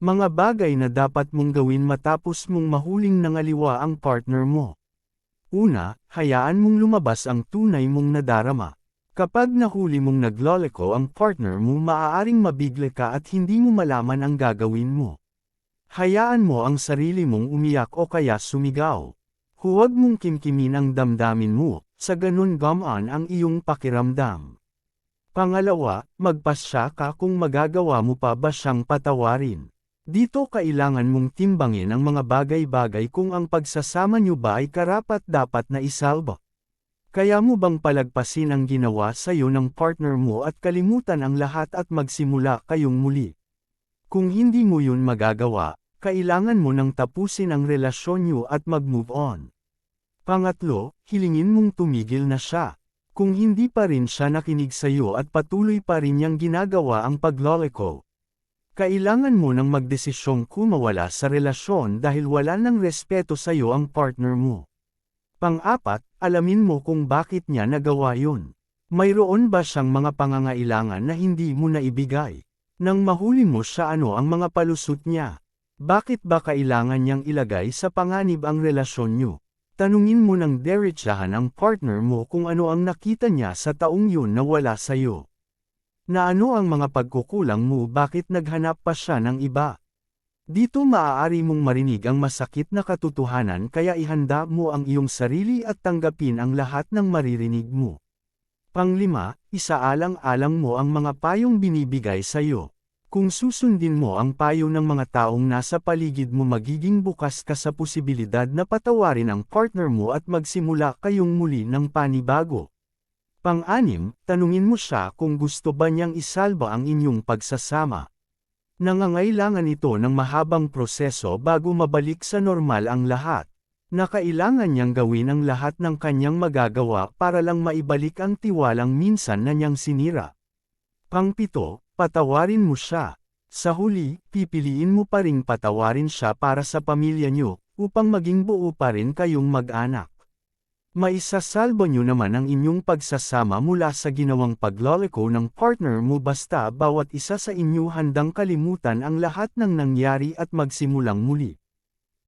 Mga bagay na dapat mong gawin matapos mong mahuling nangaliwa ang partner mo. Una, hayaan mong lumabas ang tunay mong nadarama. Kapag nahuli mong nagloloko ang partner mo, maaaring mabigla ka at hindi mo malaman ang gagawin mo. Hayaan mo ang sarili mong umiyak o kaya sumigaw. Huwag mong kimkimin ang damdamin mo, sa ganun gumaan ang iyong pakiramdam. Pangalawa, magpasya ka kung magagawa mo pa ba siyang patawarin. Dito kailangan mong timbangin ang mga bagay-bagay kung ang pagsasama niyo ba ay karapat-dapat na isalba. Kaya mo bang palagpasin ang ginawa sa iyo ng partner mo at kalimutan ang lahat at magsimula kayong muli? Kung hindi mo yun magagawa, kailangan mo nang tapusin ang relasyon niyo at mag-move on. Pangatlo, hilingin mong tumigil na siya. Kung hindi pa rin siya nakinig sa iyo at patuloy pa rin niyang ginagawa ang pagloloko, kailangan mo nang magdesisyong kumawala sa relasyon dahil wala ng respeto sa iyo ang partner mo. Pang-apat, alamin mo kung bakit niya nagawa yun. Mayroon ba siyang mga pangangailangan na hindi mo naibigay? Nang mahuli mo siya, ano ang mga palusot niya? Bakit ba kailangan niyang ilagay sa panganib ang relasyon niyo? Tanungin mo ng diretsahan ang partner mo kung ano ang nakita niya sa taong yun na wala sa iyo. Na ano ang mga pagkukulang mo, bakit naghanap pa siya ng iba? Dito maaari mong marinig ang masakit na katotohanan, kaya ihanda mo ang iyong sarili at tanggapin ang lahat ng maririnig mo. Panglima, isaalang-alang mo ang mga payong binibigay sa iyo. Kung susundin mo ang payo ng mga taong nasa paligid mo, magiging bukas ka sa posibilidad na patawarin ang partner mo at magsimula kayong muli ng panibago. Pang-anim, tanungin mo siya kung gusto ba niyang isalba ang inyong pagsasama. Nangangailangan ito ng mahabang proseso bago mabalik sa normal ang lahat. Na kailangan niyang gawin ang lahat ng kanyang magagawa para lang maibalik ang tiwalang minsan na niyang sinira. Pang-pito, patawarin mo siya. Sa huli, pipiliin mo pa ring patawarin siya para sa pamilya niyo, upang maging buo pa rin kayong mag-anak. Maisasalba niyo naman ang inyong pagsasama mula sa ginawang pagloloko ng partner mo basta bawat isa sa inyo handang kalimutan ang lahat ng nangyari at magsimulang muli.